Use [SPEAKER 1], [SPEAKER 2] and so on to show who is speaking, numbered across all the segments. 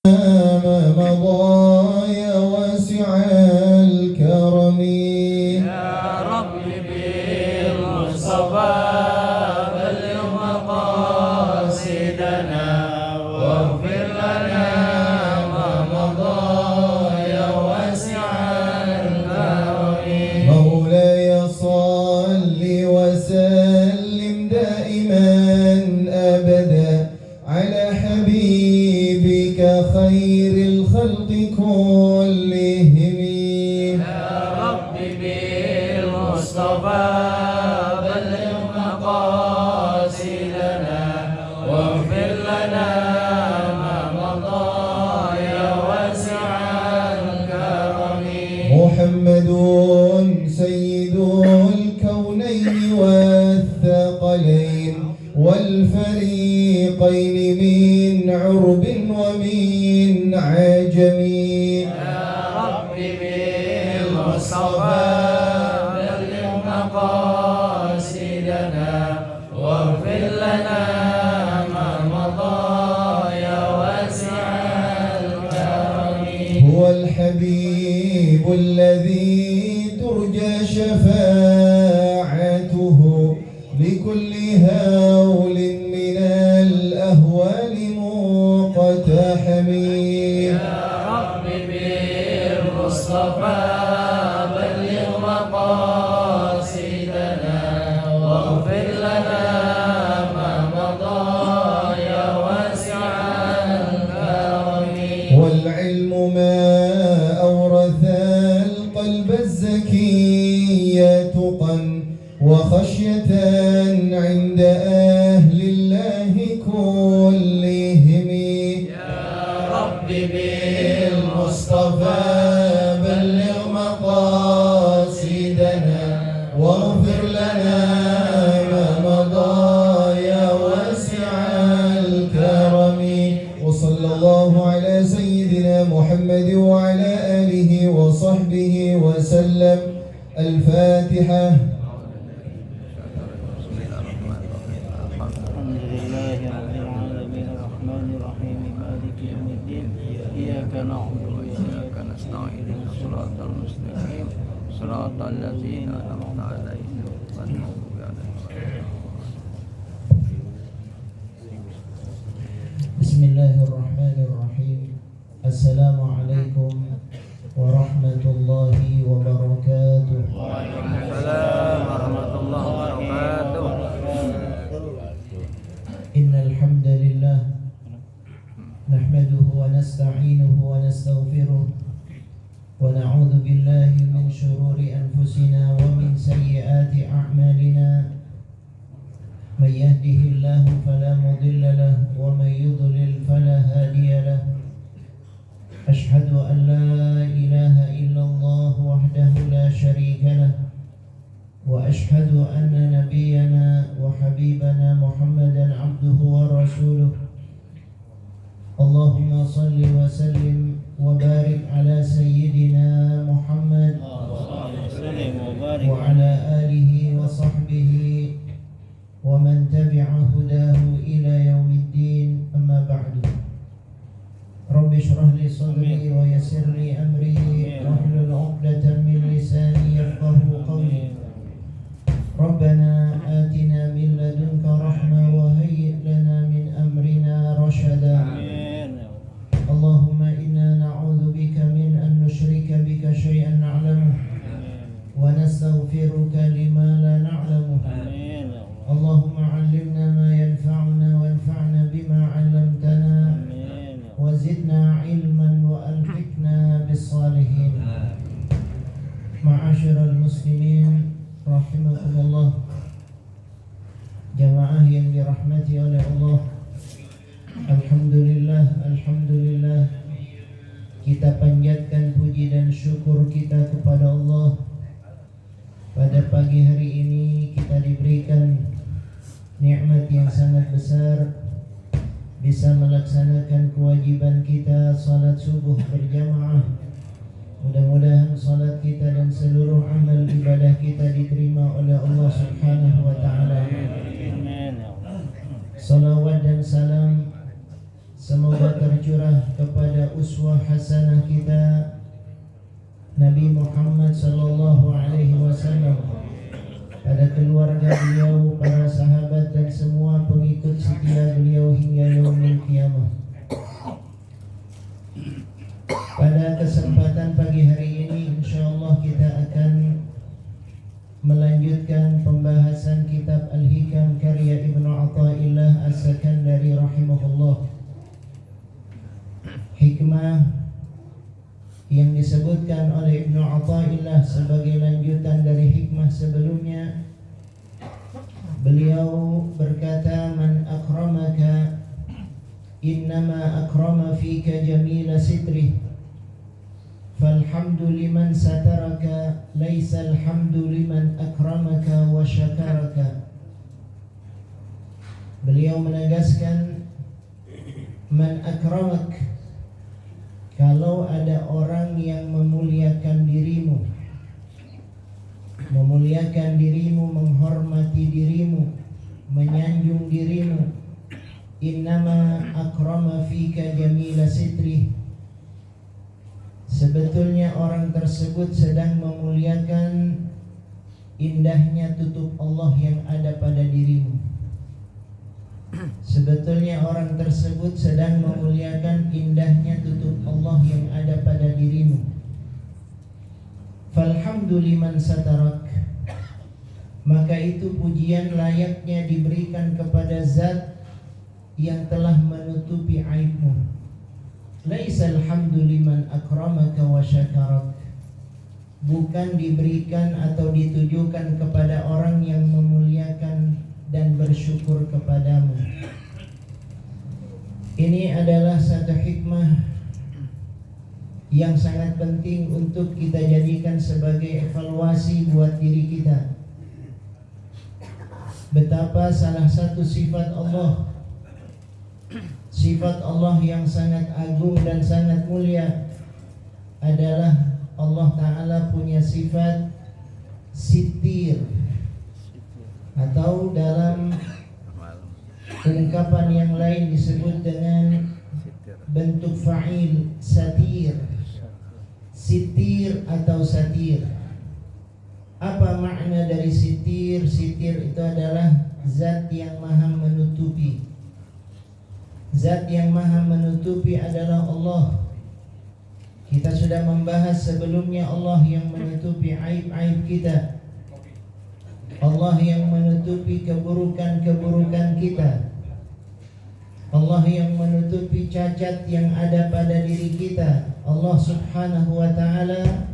[SPEAKER 1] ما مضى يا واسع الكرم
[SPEAKER 2] يا رب بالمصطفى بلغ مقاصدنا واغفر لنا ما مضى يا واسع الكرم.
[SPEAKER 1] مولاي صل وسلم دائما أبدا على حبيبك خير الخلق كلهم.
[SPEAKER 2] يا رب بالمصطفى بلغ مقاصدنا واغفر لنا ما مضى يا واسع الكرم.
[SPEAKER 1] محمد سيد الكونين والثقلين والفريقين من عرب ومن عجم.
[SPEAKER 2] يا رب بالمصطفى بلغ مقاصدنا واغفر لنا ما مضى يا واسع الكرم.
[SPEAKER 1] هو الحبيب الذي ترجى شفاعته بكل هول من الأهوال مقتحم.
[SPEAKER 2] يا رب بالمصطفى بلغ مقاصدنا واغفر لنا ما مضى يا واسع الكرم.
[SPEAKER 1] والعلم ما أورث القلب الزكي تقى وخشية عند أهل الله كلهم.
[SPEAKER 2] يا رب بالمصطفى
[SPEAKER 1] بلغ مقاصدنا واغفر لنا ما مضى يا واسع الكرم. وصلى الله على سيدنا محمد وعلى آله وصحبه وسلم. الفاتحة.
[SPEAKER 3] الحمد لله رب العالمين الرحمن الرحيم مالك يوم الدين إياك نعبد وإياك نستعين اهدنا الصراط المستقيم صراط الذين أنعمت عليهم غير المغضوب عليهم.
[SPEAKER 1] بسم الله الرحمن الرحيم. السلام عليكم ورحمة الله وبركاته.
[SPEAKER 2] Waalaikumsalam warahmatullahi wabarakatuh.
[SPEAKER 1] إن الحمد لله نحمده ونستعينه ونستغفره ونعوذ بالله من شرور أنفسنا ومن سيئات أعمالنا. من يهده الله فلا مضل له ومن يضلل فلا هادي له. أشهد أن لا إله إلا الله وحده لا شريك له وأشهد أن نبينا وحبيبنا محمدا عبده ورسوله. اللهم صل وسلم وبارك على سيدنا محمد وعلى آله وصحبه ومن تبع هداه إلى يوم الدين. أما بعد. رب اشرح لي صدري ويسر لي أمري واحلل عقدة من لساني يفقهوا قولي. ربنا آتنا من لدنك رحمة وهيئ لنا من أمرنا رشدا. اللهم إنا نعوذ بك من أن نشرك بك شيئا نعلمه ونستغفرك لما لا نعلمه. اللهم علمنا ما ينفعنا وانفعنا بما علمتنا وزدنا علما وألحقنا بالصالحين. معاشر المسلمين rahimakumullah, jamaah yang dirahmati oleh Allah. Alhamdulillah, alhamdulillah, kita panjatkan puji dan syukur kita kepada Allah. Pada pagi hari ini kita diberikan nikmat yang sangat besar, bisa melaksanakan kewajiban kita salat subuh berjamaah. Mudah-mudahan salat kita dan seluruh amal ibadah kita diterima oleh Allah Subhanahu wa taala. Salawat dan salam Semoga tercurah kepada uswah hasanah kita Nabi Muhammad sallallahu alaihi wasallam, pada keluarga beliau, para sahabat dan semua pengikut setia beliau hingga yaumil qiyamah. Pada kesempatan pagi hari ini insyaallah kita akan melanjutkan pembahasan kitab Al-Hikam karya Ibnu Athaillah As-Sakandari rahimahullah. Hikmah yang disebutkan oleh Ibnu Athaillah sebagai lanjutan dari hikmah sebelumnya. Beliau berkata, man akramaka innama akrama fika jamila sitrih, falhamdu liman sataraka, laisa alhamdu liman akramaka wa syakaraka. Beliau menegaskan, man akramak, kalau ada orang yang memuliakan dirimu, menghormati dirimu, menyanjung dirimu, innama akrama fika jamila sitrih, sebetulnya orang tersebut sedang memuliakan indahnya tutup Allah yang ada pada dirimu. Sebetulnya orang tersebut sedang memuliakan indahnya tutup Allah yang ada pada dirimu. Falhamdu liman satarak, maka itu pujian layaknya diberikan kepada zat yang telah menutupi aibmu. Laisal hamdu liman akramaka wa syakarak, bukan diberikan atau ditujukan kepada orang yang memuliakan dan bersyukur kepadamu. Ini adalah satu hikmah yang sangat penting untuk kita jadikan sebagai evaluasi buat diri kita. Betapa salah satu sifat Allah yang sangat agung dan sangat mulia adalah Allah Ta'ala punya sifat sitir, atau dalam ungkapan yang lain disebut dengan bentuk fa'il, satir, sitir atau satir. Apa makna dari sitir? Sitir itu adalah zat yang maha menutupi. Zat yang maha menutupi adalah Allah. Kita sudah membahas sebelumnya Allah yang menutupi aib-aib kita, Allah yang menutupi keburukan-keburukan kita, Allah yang menutupi cacat yang ada pada diri kita. Allah subhanahu wa ta'ala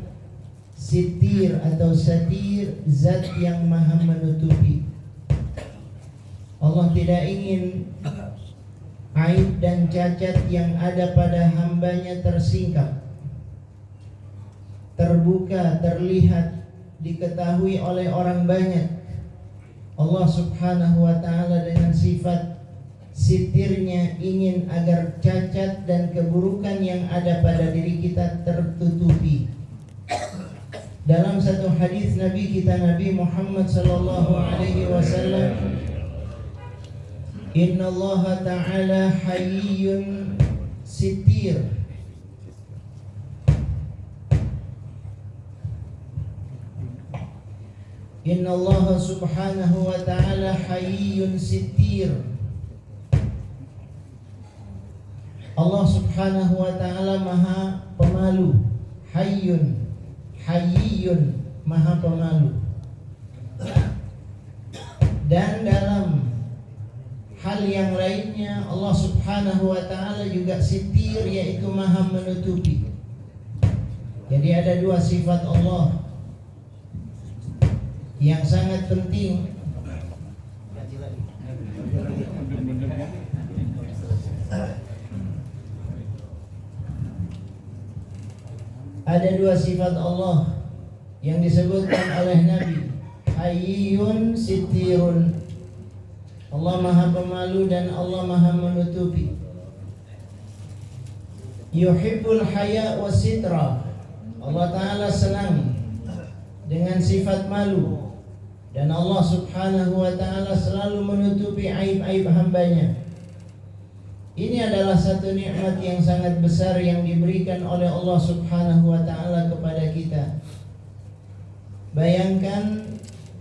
[SPEAKER 1] sitir atau satir, zat yang maha menutupi. Allah tidak ingin aib dan cacat yang ada pada hambanya tersingkap, terbuka, terlihat, diketahui oleh orang banyak. Allah subhanahu wa ta'ala dengan sifat sitirnya ingin agar cacat dan keburukan yang ada pada diri kita tertutupi. Dalam satu hadis Nabi kita, Nabi Muhammad sallallahu alaihi wasallam, Inna Allah ta'ala hayyun sitir, Inna Allah subhanahu wa ta'ala hayyun sitir. Allah subhanahu wa ta'ala maha pemalu. Hayyun, hayyun, maha pemalu. Dan dalam hal yang lainnya Allah subhanahu wa ta'ala juga sitir, yaitu maha menutupi. Jadi ada dua sifat Allah yang sangat penting. Ada dua sifat Allah yang disebutkan oleh Nabi, Hayyun sitirun, Allah maha pemalu dan Allah maha menutupi. Yuhibbul haya wa sitra, Allah Ta'ala senang dengan sifat malu, dan Allah subhanahu wa ta'ala selalu menutupi aib-aib hambanya. Ini adalah satu nikmat yang sangat besar yang diberikan oleh Allah Subhanahu wa taala kepada kita. Bayangkan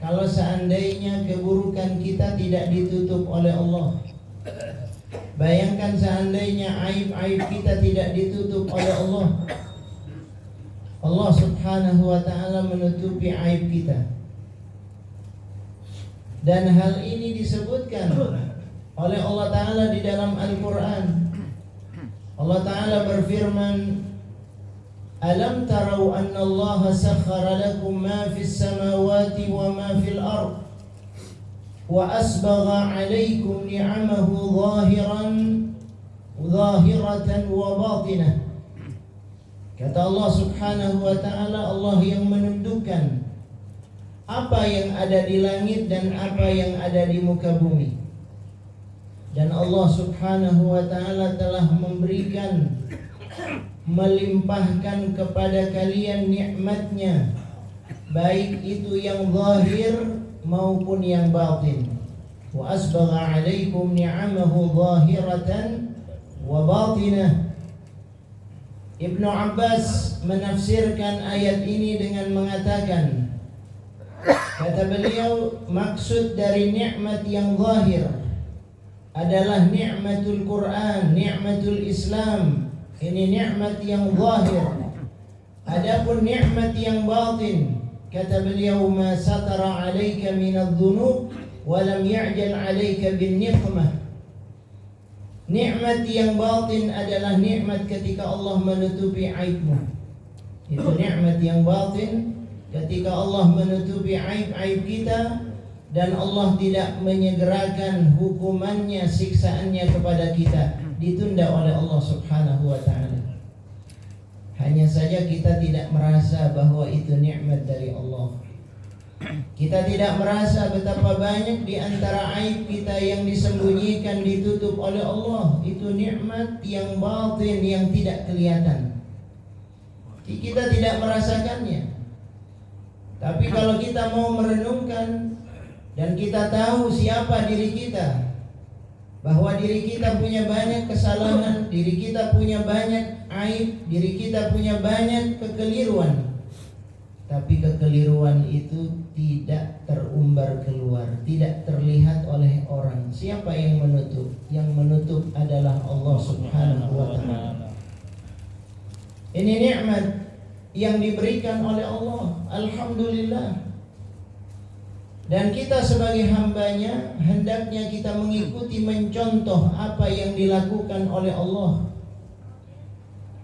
[SPEAKER 1] kalau seandainya keburukan kita tidak ditutup oleh Allah. Bayangkan seandainya aib-aib kita tidak ditutup oleh Allah. Allah Subhanahu wa taala menutupi aib kita. Dan hal ini disebutkan oleh Allah Ta'ala di dalam Al-Quran. Allah Ta'ala berfirman, Alam tarau anna Allah sakhara lakum ma fis samawati wa ma fil ard wa asbagha alaikum ni'amahu zahiratan wa batinah. Kata Allah Subhanahu wa Ta'ala, Allah yang menundukkan apa yang ada di langit dan apa yang ada di muka bumi. Dan Allah Subhanahu wa ta'ala telah memberikan, melimpahkan kepada kalian nikmatnya, baik itu yang zahir maupun yang batin. Wa asbagha alaikum ni'amahu zahiratan wa batinah. Ibnu Abbas menafsirkan ayat ini dengan mengatakan, kata beliau, maksud dari nikmat yang zahir adalah nikmatul Quran, nikmatul Islam. Ini nikmat yang zahir. Adapun nikmat yang batin, kata beliau, ma satara 'alaika minadh-dhunub wa lam ya'jal 'alaika bin-niqmah. Nikmat yang batin adalah nikmat ketika Allah menutupi aibmu. Itu nikmat yang batin ketika Allah menutupi aib-aib kita. Dan Allah tidak menyegerakan hukumannya, siksaannya kepada kita, ditunda oleh Allah Subhanahu wa ta'ala. Hanya saja kita tidak merasa bahwa itu nikmat dari Allah. Kita tidak merasa betapa banyak di antara aib kita yang disembunyikan, ditutup oleh Allah. Itu nikmat yang batin, yang tidak kelihatan. Kita tidak merasakannya. Tapi kalau kita mau merenungkan dan kita tahu siapa diri kita, bahwa diri kita punya banyak kesalahan, diri kita punya banyak aib, diri kita punya banyak kekeliruan. Tapi kekeliruan itu tidak terumbar keluar, tidak terlihat oleh orang. Siapa yang menutup? Yang menutup adalah Allah Subhanahu wa ta'ala. Ini nikmat yang diberikan oleh Allah. Alhamdulillah. Dan kita sebagai hambanya hendaknya kita mengikuti, mencontoh apa yang dilakukan oleh Allah.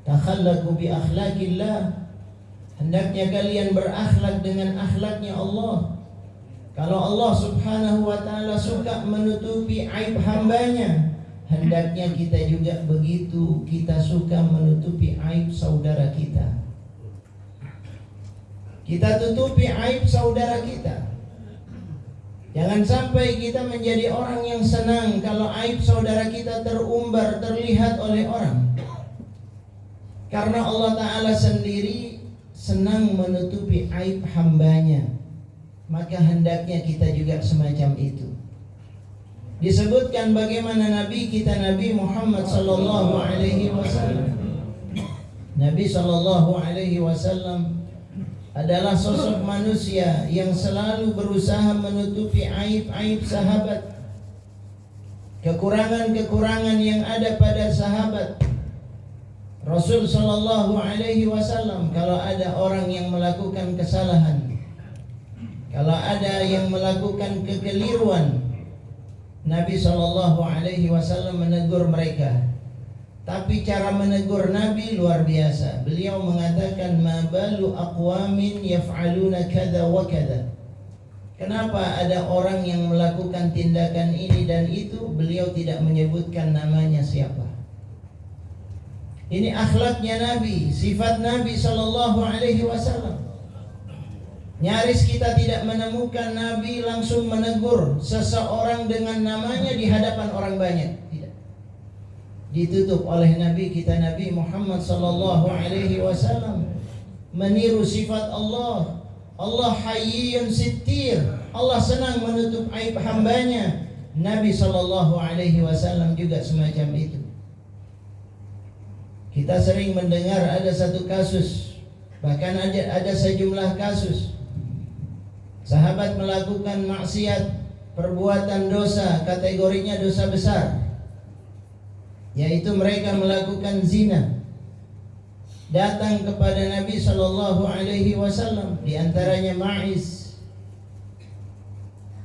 [SPEAKER 1] Takhallaqu bi akhlaqillah. Hendaknya kalian berakhlak dengan akhlaknya Allah. Kalau Allah Subhanahu wa ta'ala suka menutupi aib hambanya, hendaknya kita juga begitu. Kita suka menutupi aib saudara kita. Kita tutupi aib saudara kita. Jangan sampai kita menjadi orang yang senang kalau aib saudara kita terumbar, terlihat oleh orang. Karena Allah Ta'ala sendiri senang menutupi aib hambanya. Maka hendaknya kita juga semacam itu. Disebutkan bagaimana Nabi kita, Nabi Muhammad sallallahu alaihi wasallam. Nabi sallallahu alaihi wasallam adalah sosok manusia yang selalu berusaha menutupi aib-aib sahabat, kekurangan-kekurangan yang ada pada sahabat. Rasul sallallahu alaihi wasallam, kalau ada orang yang melakukan kesalahan, kalau ada yang melakukan kekeliruan, Nabi sallallahu alaihi wasallam menegur mereka. Tapi cara menegur Nabi luar biasa. Beliau mengatakan, ma balu aqwamin yaf'aluna kada wa kada. Kenapa ada orang yang melakukan tindakan ini dan itu? Beliau tidak menyebutkan namanya siapa. Ini akhlaknya Nabi, sifat Nabi sallallahu alaihi wasallam. Nyaris kita tidak menemukan Nabi langsung menegur seseorang dengan namanya di hadapan orang banyak. Ditutup oleh Nabi kita, Nabi Muhammad sallallahu alaihi wasallam, meniru sifat Allah. Allah hayyun sittir. Allah senang menutup aib hambanya. Nabi sallallahu alaihi wasallam juga semacam itu. Kita sering mendengar ada satu kasus, bahkan ada sejumlah kasus sahabat melakukan maksiat, perbuatan dosa, kategorinya dosa besar, yaitu mereka melakukan zina. Datang kepada Nabi sallallahu alaihi wasallam, di antaranya Ma'iz.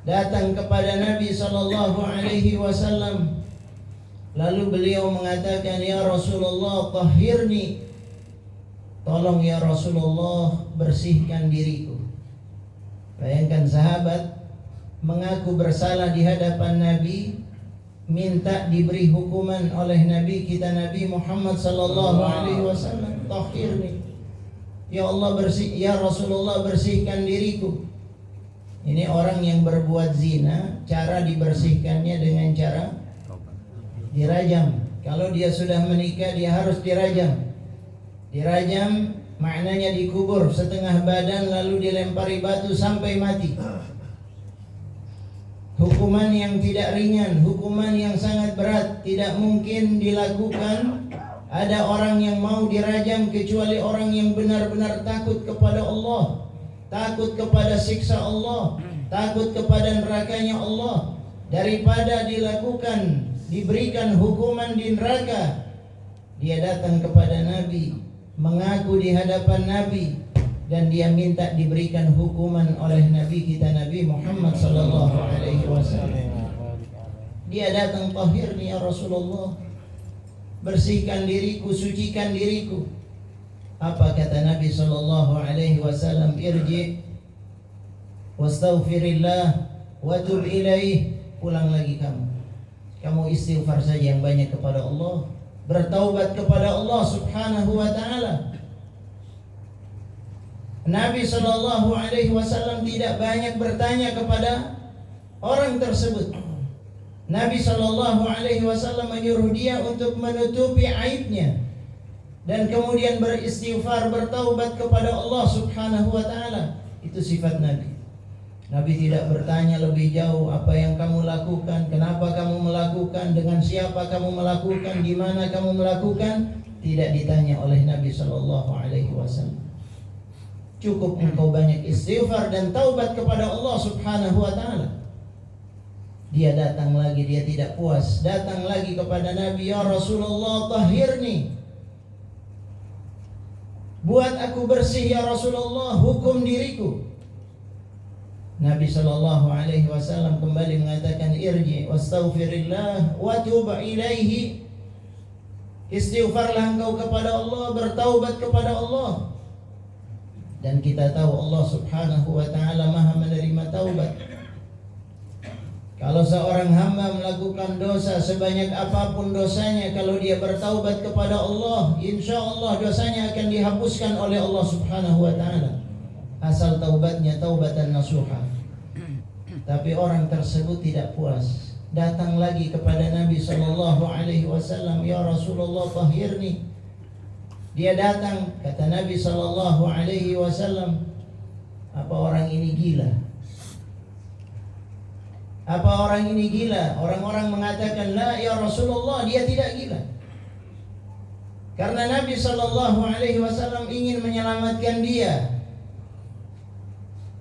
[SPEAKER 1] Datang kepada Nabi sallallahu alaihi wasallam, lalu beliau mengatakan, "Ya Rasulullah, tahhirni." Tolong ya Rasulullah, bersihkan diriku. Bayangkan sahabat mengaku bersalah di hadapan Nabi, minta diberi hukuman oleh Nabi kita Nabi Muhammad sallallahu alaihi wasallam, tahhirni. Ya Allah, ya Rasulullah, bersihkan diriku. Ini orang yang berbuat zina, cara dibersihkannya dengan cara dirajam. Kalau dia sudah menikah, dia harus dirajam. Dirajam maknanya dikubur setengah badan lalu dilempari batu sampai mati. Hukuman yang tidak ringan, hukuman yang sangat berat, tidak mungkin dilakukan. Ada orang yang mau dirajam kecuali orang yang benar-benar takut kepada Allah, takut kepada siksa Allah, takut kepada nerakanya Allah. Daripada dilakukan, diberikan hukuman di neraka, dia datang kepada Nabi, mengaku di hadapan Nabi, dan dia minta diberikan hukuman oleh Nabi kita Nabi Muhammad sallallahu alaihi wasallam. Dia datang, tahhirni ya Rasulullah, bersihkan diriku, sucikan diriku. Apa kata Nabi sallallahu alaihi wasallam? Irji wastaghfirillah wa tub ilaih. Pulang lagi kamu istighfar saja yang banyak kepada Allah, bertaubat kepada Allah subhanahu wa ta'ala. Nabi sallallahu alaihi wasallam tidak banyak bertanya kepada orang tersebut. Nabi sallallahu alaihi wasallam menyuruh dia untuk menutupi aibnya dan kemudian beristighfar, bertaubat kepada Allah subhanahu wa ta'ala. Itu sifat Nabi. Nabi tidak bertanya lebih jauh, apa yang kamu lakukan, kenapa kamu melakukan, dengan siapa kamu melakukan, di mana kamu melakukan. Tidak ditanya oleh Nabi sallallahu alaihi wasallam. Cukup engkau banyak istighfar dan taubat kepada Allah subhanahu wa ta'ala. Dia datang lagi, dia tidak puas, datang lagi kepada Nabi, ya Rasulullah, tahhirni. Buat aku bersih ya Rasulullah, hukum diriku. Nabi sallallahu alaihi wasallam kembali mengatakan, irji wastaghfirillah wa tub ilaihi. Istighfarlah engkau kepada Allah, bertaubat kepada Allah. Dan kita tahu Allah subhanahu wa ta'ala maha menerima taubat. Kalau seorang hamba melakukan dosa sebanyak apapun dosanya, kalau dia bertaubat kepada Allah, insya Allah dosanya akan dihapuskan oleh Allah subhanahu wa ta'ala, asal taubatnya taubatan nasuha. Tapi orang tersebut tidak puas, datang lagi kepada Nabi sallallahu alaihi wasallam, ya Rasulullah, tahhirni. Dia datang, kata Nabi sallallahu alaihi wasallam, apa orang ini gila? Apa orang ini gila? Orang-orang mengatakan, la ya Rasulullah, dia tidak gila. Karena Nabi sallallahu alaihi wasallam ingin menyelamatkan dia.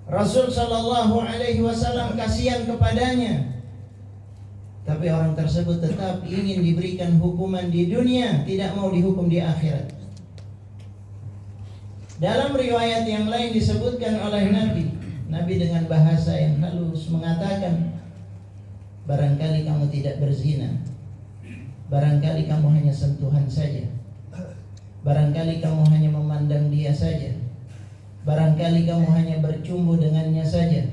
[SPEAKER 1] Rasul sallallahu alaihi wasallam kasihan kepadanya. Tapi orang tersebut tetap ingin diberikan hukuman di dunia, tidak mau dihukum di akhirat. Dalam riwayat yang lain disebutkan oleh Nabi dengan bahasa yang halus mengatakan, barangkali kamu tidak berzina, barangkali kamu hanya sentuhan saja, barangkali kamu hanya memandang dia saja, barangkali kamu hanya bercumbu dengannya saja,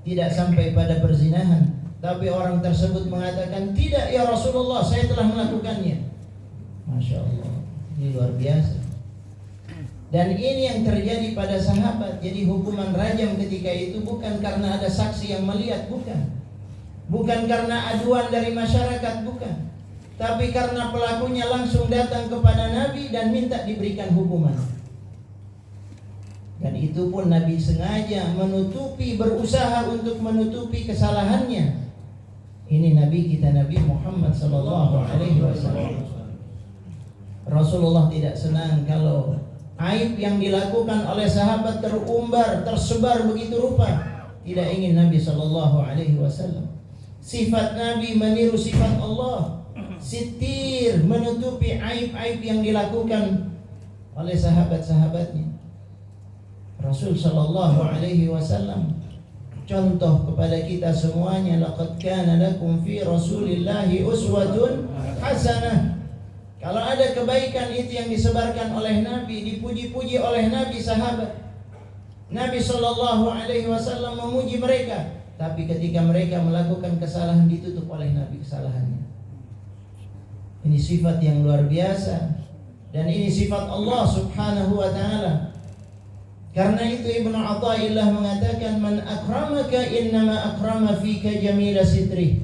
[SPEAKER 1] tidak sampai pada perzinahan. Tapi orang tersebut mengatakan, tidak ya Rasulullah, saya telah melakukannya. Masya Allah, ini luar biasa. Dan ini yang terjadi pada sahabat. Jadi hukuman rajam ketika itu bukan karena ada saksi yang melihat, bukan karena aduan dari masyarakat, bukan, tapi karena pelakunya langsung datang kepada Nabi dan minta diberikan hukuman. Dan itu pun Nabi sengaja berusaha untuk menutupi kesalahannya. Ini Nabi kita Nabi Muhammad sallallahu alaihi wasallam. Rasulullah tidak senang kalau aib yang dilakukan oleh sahabat terumbar, tersebar begitu rupa. Tidak ingin Nabi sallallahu alaihi wasallam. Sifat Nabi meniru sifat Allah. Sitir, menutupi aib-aib yang dilakukan oleh sahabat-sahabatnya. Rasul sallallahu alaihi wasallam contoh kepada kita semuanya, laqad kana lakum fi Rasulillahi uswatun hasanah. Kalau ada kebaikan itu yang disebarkan oleh Nabi, dipuji-puji oleh Nabi, sahabat Nabi sallallahu alaihi wasallam memuji mereka, tapi ketika mereka melakukan kesalahan ditutup oleh Nabi kesalahannya. Ini sifat yang luar biasa, dan ini sifat Allah subhanahu wa ta'ala. Karena itu Ibnu Athaillah mengatakan, man akramaka innama akrama fika jamila sitrih.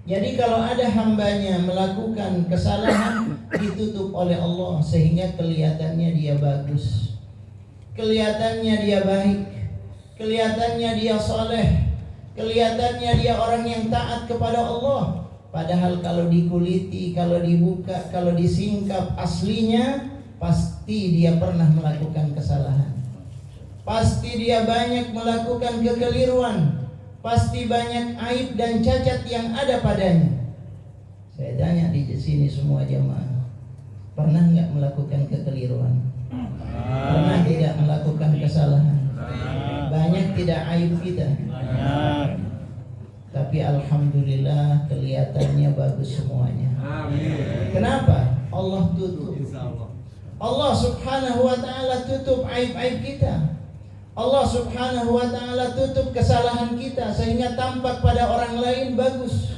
[SPEAKER 1] Jadi kalau ada hambanya melakukan kesalahan, ditutup oleh Allah sehingga kelihatannya dia bagus, kelihatannya dia baik, kelihatannya dia saleh, kelihatannya dia orang yang taat kepada Allah. Padahal kalau dikuliti, kalau dibuka, kalau disingkap aslinya, pasti dia pernah melakukan kesalahan. Pasti dia banyak melakukan kekeliruan. Pasti banyak aib dan cacat yang ada padanya. Saya tanya di sini semua jemaah, pernah nggak melakukan kekeliruan? Pernah tidak melakukan kesalahan? Banyak tidak aib kita? Tapi alhamdulillah kelihatannya bagus semuanya. Kenapa? Allah tutup. Allah subhanahu wa ta'ala tutup aib-aib kita. Allah subhanahu wa ta'ala tutup kesalahan kita sehingga tampak pada orang lain bagus.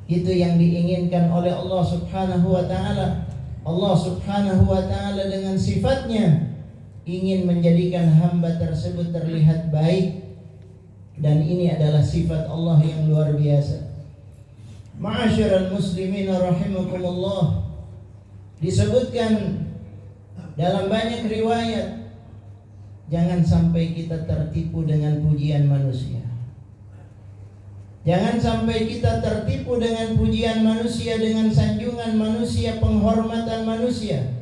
[SPEAKER 1] Itu yang diinginkan oleh Allah subhanahu wa ta'ala. Allah subhanahu wa ta'ala dengan sifatnya ingin menjadikan hamba tersebut terlihat baik. Dan ini adalah sifat Allah yang luar biasa. Ma'asyiral muslimin rahimakumullah, disebutkan dalam banyak riwayat, jangan sampai kita tertipu dengan pujian manusia. Jangan sampai kita tertipu dengan pujian manusia, dengan sanjungan manusia, penghormatan manusia.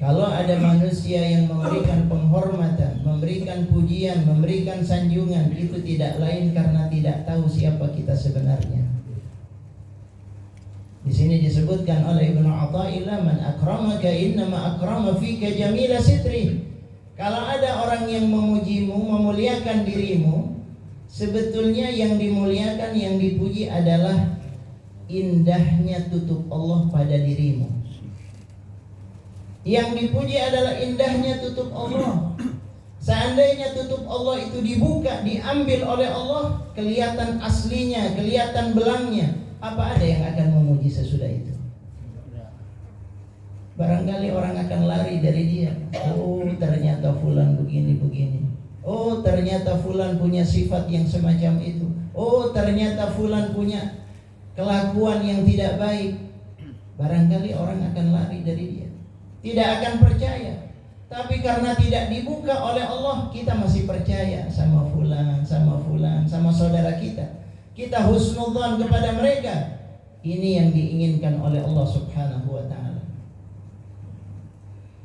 [SPEAKER 1] Kalau ada manusia yang memberikan penghormatan, memberikan pujian, memberikan sanjungan, itu tidak lain karena tidak tahu siapa kita sebenarnya. Di sini disebutkan oleh Ibnu Athaillah, man akramaka innama akrama fika jamila sitri. Kalau ada orang yang memujimu, memuliakan dirimu, sebetulnya yang dimuliakan, yang dipuji adalah indahnya tutup Allah pada dirimu. Yang dipuji adalah indahnya tutup Allah. Seandainya tutup Allah itu dibuka, diambil oleh Allah, kelihatan aslinya, kelihatan belangnya, apa ada yang akan memuji sesudah itu? Barangkali orang akan lari dari dia. Oh, ternyata fulan begini-begini. Oh, ternyata fulan punya sifat yang semacam itu. Oh, ternyata fulan punya kelakuan yang tidak baik. Barangkali orang akan lari dari dia, tidak akan percaya. Tapi karena tidak dibuka oleh Allah, kita masih percaya sama fulan, sama saudara kita. Kita husnudzon kepada mereka. Ini yang diinginkan oleh Allah subhanahu wa ta'ala.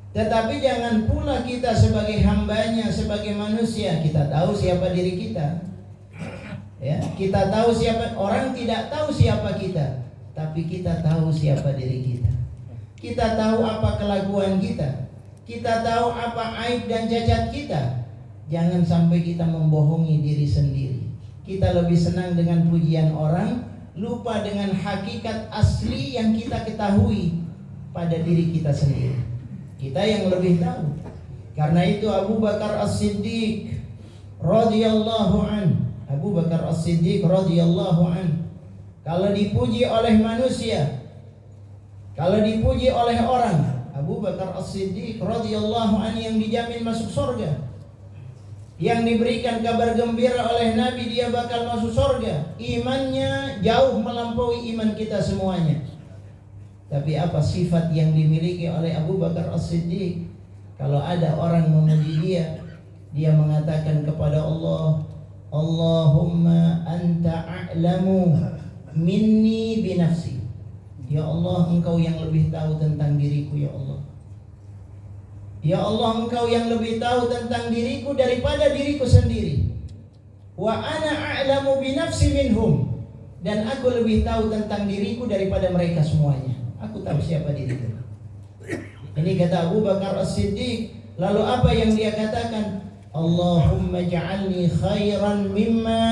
[SPEAKER 1] Tetapi jangan pula kita sebagai hambanya, sebagai manusia, kita tahu siapa diri kita. Ya, kita tahu siapa, orang tidak tahu siapa kita, tapi kita tahu siapa diri kita. Kita tahu apa kelakuan kita. Kita tahu apa aib dan cacat kita. Jangan sampai kita membohongi diri sendiri. Kita lebih senang dengan pujian orang, lupa dengan hakikat asli yang kita ketahui pada diri kita sendiri. Kita yang lebih tahu. Karena itu Abu Bakar As-Siddiq radhiyallahu an, Abu Bakar As-Siddiq radhiyallahu an, kalau dipuji oleh manusia, kalau dipuji oleh orang, Abu Bakar As-Siddiq radhiyallahu an yang dijamin masuk surga, yang diberikan kabar gembira oleh Nabi dia bakal masuk surga. Imannya jauh melampaui iman kita semuanya. Tapi apa sifat yang dimiliki oleh Abu Bakar As-Siddiq? Kalau ada orang memuji dia, dia mengatakan kepada Allah, Allahumma anta a'lamu minni binafsi. Ya Allah, Engkau yang lebih tahu tentang diriku ya Allah. Ya Allah, Engkau yang lebih tahu tentang diriku daripada diriku sendiri. Wa ana a'lamu bi nafsi minhum. Dan aku lebih tahu tentang diriku daripada mereka semuanya. Aku tahu siapa diriku. Ini kata Abu Bakar As-Siddiq. Lalu apa yang dia katakan? Allahumma ja'alni khairan mimma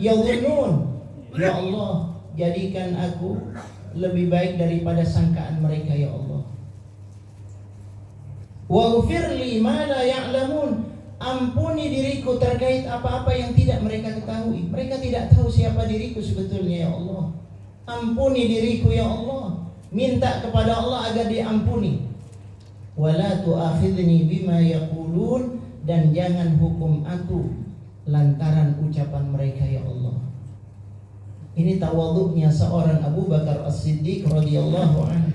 [SPEAKER 1] yadhunnun. Ya Allah, jadikan aku lebih baik daripada sangkaan mereka ya Allah. Waghfirli ma la ya'lamun. Ampuni diriku terkait apa-apa yang tidak mereka ketahui. Mereka tidak tahu siapa diriku sebetulnya ya Allah. Ampuni diriku ya Allah. Minta kepada Allah agar diampuni. Wala tu'akhidni bima yaqulun. Dan jangan hukum aku lantaran ucapan mereka ya Allah. Ini tawadhu'nya seorang Abu Bakar As-Siddiq radhiyallahu anhu.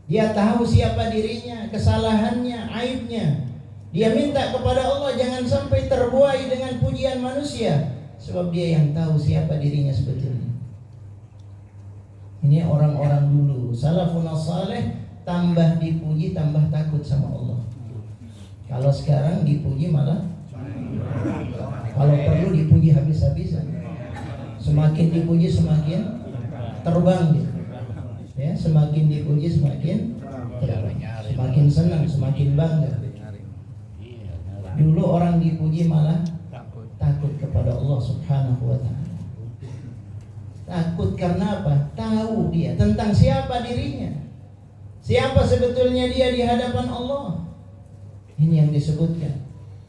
[SPEAKER 1] Dia tahu siapa dirinya, kesalahannya, aibnya. Dia minta kepada Allah jangan sampai terbuai dengan pujian manusia, sebab dia yang tahu siapa dirinya sebetulnya. Ini orang-orang dulu, salafun saleh, tambah dipuji tambah takut sama Allah. Kalau sekarang dipuji malah, kalau perlu dipuji habis-habisan. Semakin dipuji semakin terbang gitu. Ya, semakin dipuji semakin terbang. Semakin senang, semakin bangga. Dulu orang dipuji malah takut kepada Allah Subhanahu wa ta'ala. Takut karena apa? Tahu dia tentang siapa dirinya. Siapa sebetulnya dia di hadapan Allah. Ini yang disebutkan.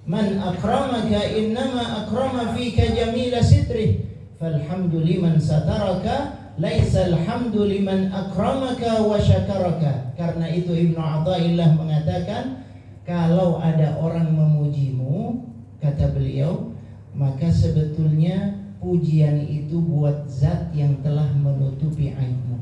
[SPEAKER 1] Man akramaka innama akrama fika jamila sitrih. Falhamdu liman sataraka laisa alhamdu liman akramaka wa syakaraka. Karena itu Ibnu Athaillah mengatakan, kalau ada orang memujimu, kata beliau, maka sebetulnya pujian itu buat zat yang telah menutupi aibmu.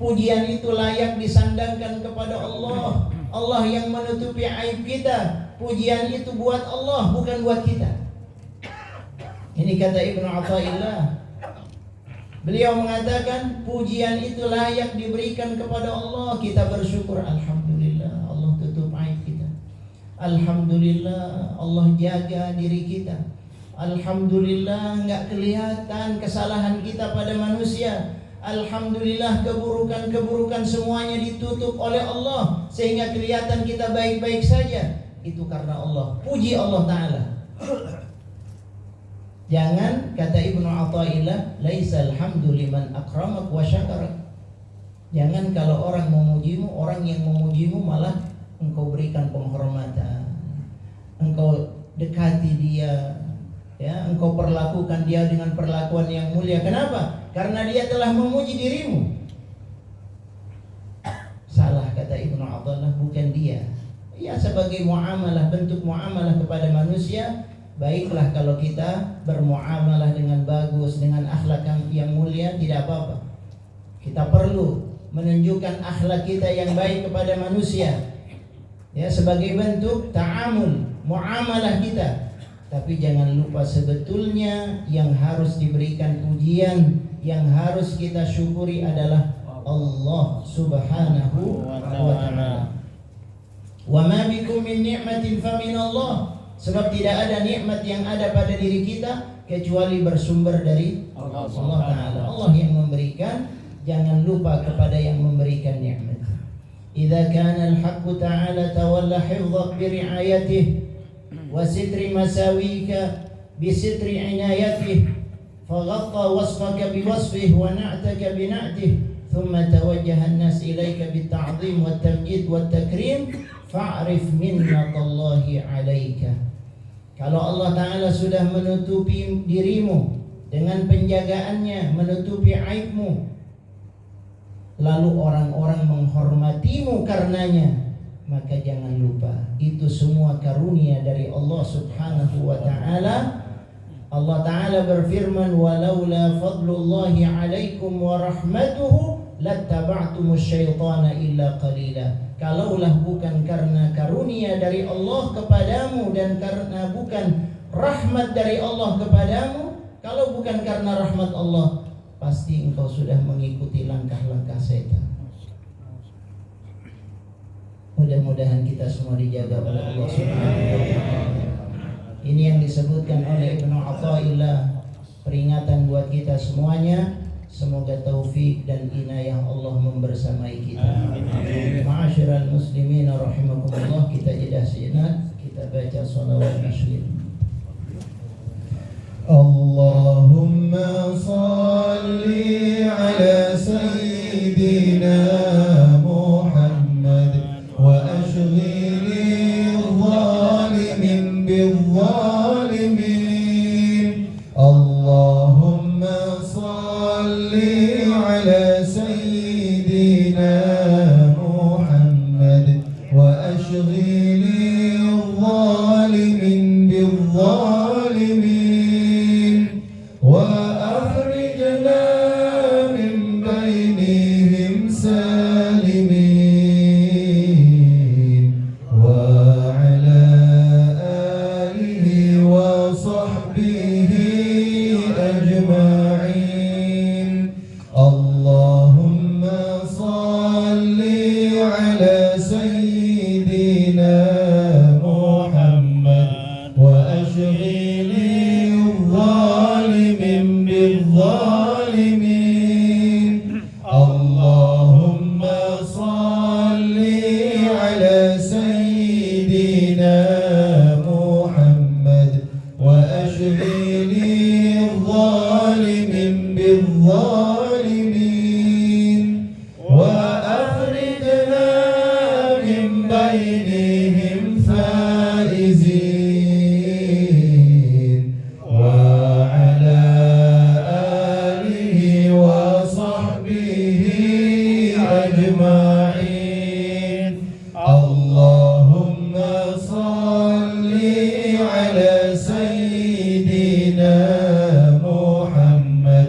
[SPEAKER 1] Pujian itu layak disandangkan kepada Allah. Allah yang menutupi aib kita. Pujian itu buat Allah, bukan buat kita. Ini kata Ibnu Athaillah. Beliau mengatakan pujian itu layak diberikan kepada Allah. Kita bersyukur, alhamdulillah Allah tutup aib kita. Alhamdulillah Allah jaga diri kita. Alhamdulillah enggak kelihatan kesalahan kita pada manusia. Alhamdulillah keburukan-keburukan semuanya ditutup oleh Allah sehingga kelihatan kita baik-baik saja. Itu karena Allah. Puji Allah Ta'ala. Jangan, kata Ibnu Athaillah, laisal hamdu liman akramak wa syakarak. Jangan kalau orang memujimu, orang yang memujimu malah engkau berikan penghormatan, engkau dekati dia, ya, engkau perlakukan dia dengan perlakuan yang mulia. Kenapa? Karena dia telah memuji dirimu. Salah, kata Ibnu Athaillah, bukan dia. Ya, sebagai muamalah, bentuk muamalah kepada manusia. Baiklah kalau kita bermuamalah dengan bagus, dengan akhlak yang mulia, tidak apa-apa. Kita perlu menunjukkan akhlak kita yang baik kepada manusia, ya, sebagai bentuk ta'amul, muamalah kita. Tapi jangan lupa sebetulnya yang harus diberikan pujian, yang harus kita syukuri adalah Allah Subhanahu wa ta'ala. Wa ma bikum min ni'matin fa min Allah. Sebab tidak ada nikmat yang ada pada diri kita kecuali bersumber dari Allah Ta'ala. Allah yang memberikan, jangan lupa kepada yang memberikan nikmat. Idza kana al-haqqu ta'ala tawalla hifdhak bi ri'ayatihi wa sitri masawika bi sitri inayatihi faghatta wasfaka bi wasfihi wa na'taka bi na'tihi thumma tawajjaha an-nas ilayka bit ta'dhim wat tamjid wat takrim fa'rif minnatallahi 'alaika. Kalau Allah Ta'ala sudah menutupi dirimu dengan penjagaannya, menutupi aibmu, lalu orang-orang menghormatimu karenanya, maka jangan lupa itu semua karunia dari Allah Subhanahu wa Ta'ala. Allah Ta'ala berfirman, walaula fadlullahi alaikum wa rahmatuhu lattaba'tumus syaitana illa qalila. Kalaulah bukan karena karunia dari Allah kepadamu dan karena bukan rahmat dari Allah kepadamu, kalau bukan karena rahmat Allah, pasti engkau sudah mengikuti langkah-langkah setan. Mudah-mudahan kita semua dijaga oleh Allah Subhanahu wa Ta'ala. Ini yang disebutkan oleh Ibnu Athaillah, peringatan buat kita semuanya. Semoga taufik dan inayah Allah membersamai kita. Ma'asyiral muslimin rahimakumullah, kita jeda sejenak, kita baca shalawat masyhur. Allahumma salli ala sayyidina Muhammad wa ashghili adh-dhalimin bil-zalimin. Allahumma salli ala sayyidina Muhammad wa ashghili adh-dhalimin bil-zalimin wa akhrijna min bainihim salimin wa ala alihi wa sahbihi ajma'in. Allahumma salli ala sayyidina Muhammad wa ashghili الظالمين بالظالمين. اللهم صل على سيدنا محمد وأشغل الظالمين بالظالمين وأخرجنا من بينهم فائزين وعلى آله وصحبه أجمعين. اللهم صل على سيدنا محمد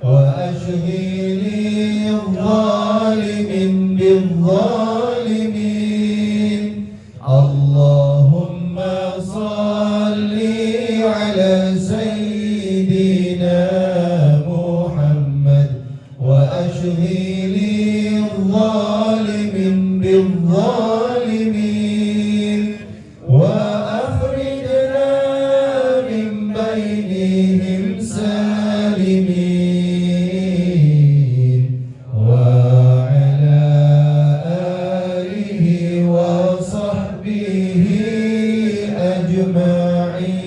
[SPEAKER 1] وأشغل الظالمين بالظالمين. اللهم صل على سيدنا محمد وأشغل الظالمين بالظالمين وأخرجنا من بينهم سالمين وعلى آله وصحبه أجمعين.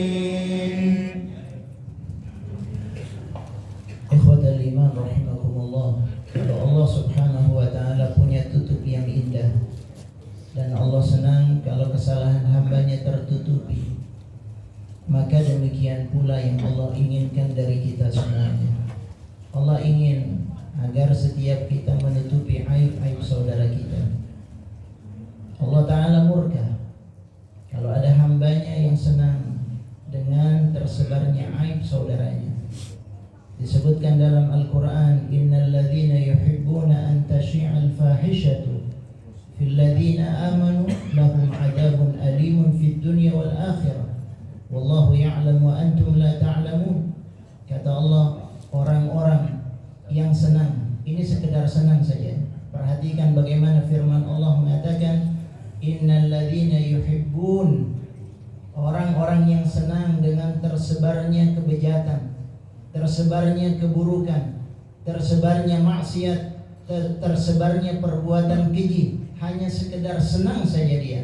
[SPEAKER 1] Ikhwatal iman rahimakumullah. Kalau Allah Subhanahu wa Ta'ala punya tutup yang indah, dan Allah senang kalau kesalahan hambanya tertutupi, maka demikian pula yang Allah inginkan dari kita semuanya. Allah ingin agar setiap kita menutupi aib-aib saudara kita. Allah Ta'ala murka kalau ada hambanya yang senang dengan tersebarnya aib saudaranya. Disebutkan dalam Al-Quran, innal ladzina yuhibbuna an tashi'al fahishatu fil ladzina amanu lahum adabun alimun fid dunya wal akhirah wallahu ya'lam wa antum la ta'lamun. Kata Allah, orang-orang yang senang, ini sekedar senang saja. Perhatikan bagaimana firman Allah mengatakan, innal ladzina yuhibbun, orang-orang yang senang dengan tersebarnya kebejatan, tersebarnya keburukan, tersebarnya maksiat, tersebarnya perbuatan keji. Hanya sekedar senang saja dia.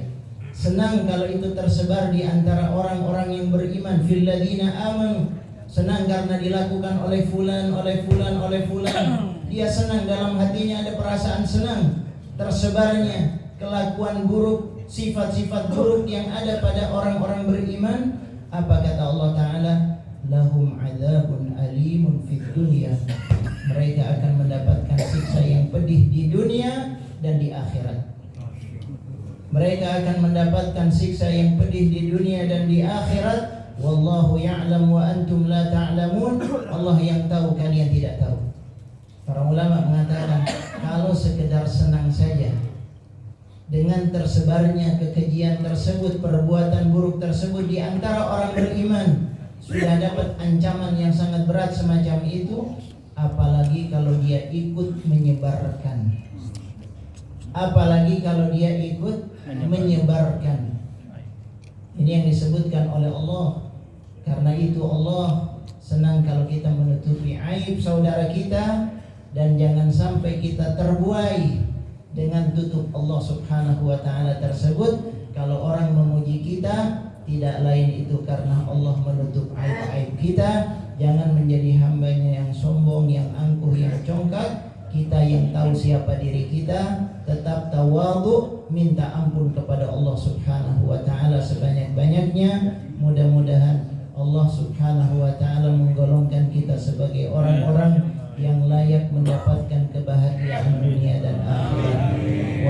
[SPEAKER 1] Senang kalau itu tersebar di antara orang-orang yang beriman. Fil ladzina amanu, senang karena dilakukan oleh fulan, oleh fulan, oleh fulan. Dia senang, dalam hatinya ada perasaan senang tersebarnya kelakuan buruk, sifat-sifat buruk yang ada pada orang-orang beriman. Apa kata Allah Ta'ala? Lahum adzabun alimun fid dunya, mereka akan mendapatkan siksa yang pedih di dunia dan di akhirat. Mereka akan mendapatkan siksa yang pedih di dunia dan di akhirat. Wallahu ya'lam wa antum la ta'lamun. Allah yang tahu, kalian tidak tahu. Para ulama mengatakan, kalau sekedar senang saja dengan tersebarnya kekejian tersebut, perbuatan buruk tersebut di antara orang beriman, sudah dapat ancaman yang sangat berat semacam itu, apalagi kalau dia ikut menyebarkan. Apalagi kalau dia ikut menyebarkan. Ini yang disebutkan oleh Allah. Karena itu Allah senang kalau kita menutupi aib saudara kita, dan jangan sampai kita terbuai dengan tutup Allah Subhanahu wa taala tersebut. Kalau orang memuji kita, tidak lain itu karena Allah menutup aib-aib kita. Jangan menjadi hambanya yang sombong, yang angkuh, yang congkak. Kita yang tahu siapa diri kita, tetap tawadhu, minta ampun kepada Allah Subhanahu wa taala sebanyak-banyaknya. Mudah-mudahan Allah Subhanahu wa taala menggolongkan kita sebagai orang-orang yang layak mendapatkan kebahagiaan dunia dan akhirat.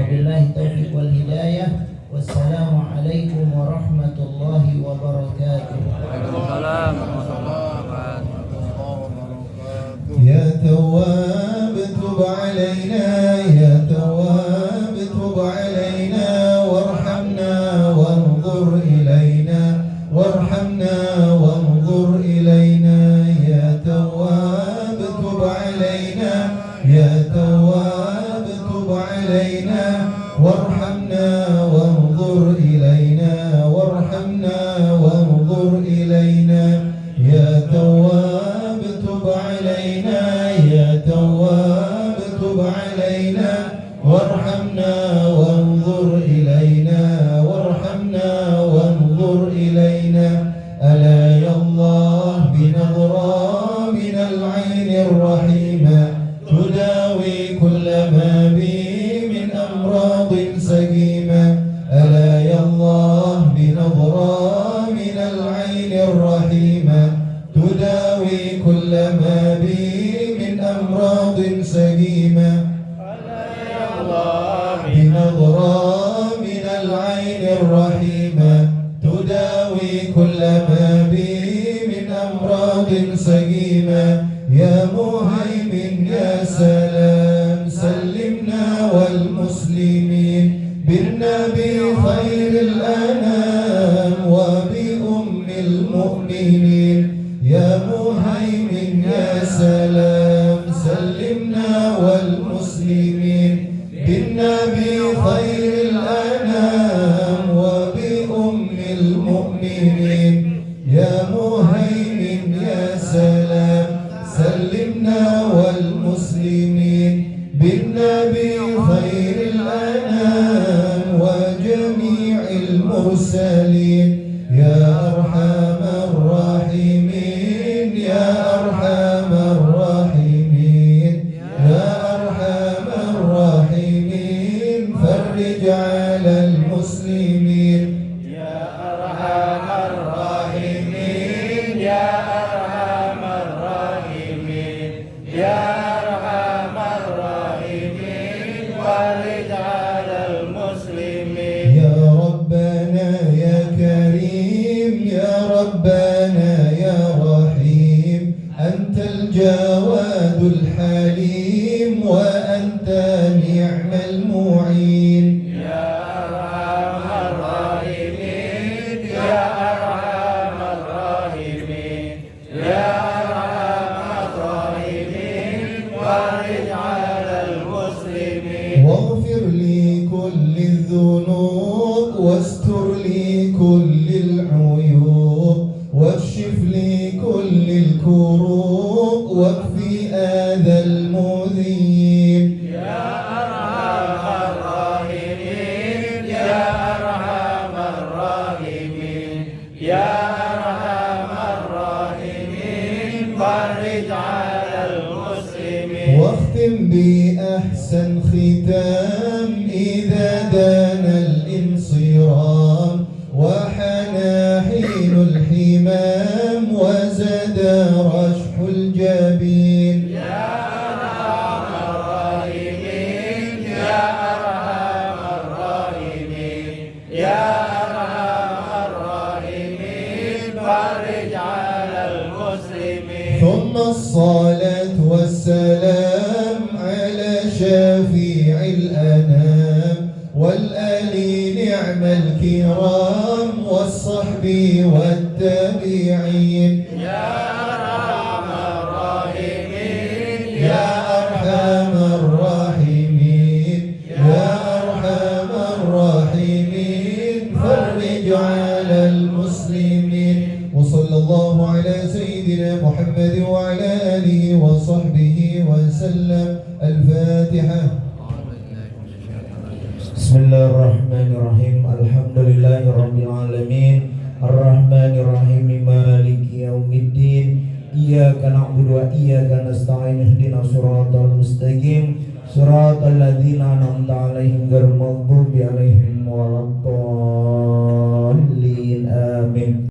[SPEAKER 1] Wabillahi taufiq wal hidayah. Wassalamualaikum warahmatullahi wabarakatuh.
[SPEAKER 2] Waalaikumsalam warahmatullahi wabarakatuh.
[SPEAKER 4] يا تواب تب علينا يا تواب تب علينا وارحمنا وانظر إلينا وارحمنا وانظر إلينا يا تواب تب علينا يا تواب تب علينا وارحمنا وانظر إلينا وارحمنا وانظر إلينا يا تواب تب علينا يا تواب تب علينا وارحمنا وانظر إلينا وارحمنا وانظر إلينا ألا يا الله بنظرة من العين الرحيمة تداوي كل ما بي من أمراض سقيمة ألا يا الله بنظرة من العين الرحيمة تداوي كل ما بي من أمراض سقيمة بنظرة من العين الرحيمة تداوي كل ما بي من أمراض سقيمة يا مهيمن يا سلام سلمنا والمسلمين بالنبي خير الأنام وبأم المؤمنين يا مهيمن يا سلام سلمنا والمسلمين بالنبي خير الأنام وبأم المؤمنين يا مهيمن يا سلام سلمنا والمسلمين بالنبي خير الأنام وجميع المرسلين يا أرحم الراحمين يا أرحم الراحمين يا أرحم الراحمين فرج على المسلمين
[SPEAKER 2] يا أرحم الراحمين يا أرحم الراحمين يا أرحم الراحمين فرج على المسلمين
[SPEAKER 4] يا ربنا يا كريم يا ربنا يا رحيم أنت الجواد الحليم وأنت نعم المعين
[SPEAKER 2] يا أرحم الراحمين يا أرحم الراحمين يا أرحم الراحمين فرج على المسلمين
[SPEAKER 4] واغفر لي كل الذنوب واستر لي كل العيوب واكشف لي كل الكروب واكفي آذى المؤذين
[SPEAKER 2] يا أرحم الراحمين يا أرحم الراحمين يا أرحم الراحمين فرج على المسلمين
[SPEAKER 4] واختم بأحسن ختام إذا دان الانصرام وحنى حين الحمام وزاد رشح الجبين
[SPEAKER 2] يا أرحم الراحمين يا أرحم الراحمين يا أرحم الراحمين فرج على المسلمين
[SPEAKER 4] ثم الصلاة والسلام على شفيع الأنام والآل نعم الكرام والصحب والتابعين
[SPEAKER 2] يا أرحم الراحمين
[SPEAKER 4] سيدنا محمد وعلى آله وصحبه وسلم. الفاتحة.
[SPEAKER 1] بسم الله الرحمن الرحيم. الحمد لله رب العالمين الرحمن الرحيم مالك يوم الدين إياك نعبد وإياك نستعين اهدنا الصراط المستقيم صراط الذين أنعمت عليهم غير المغضوب عليهم ولا الضالين آمين.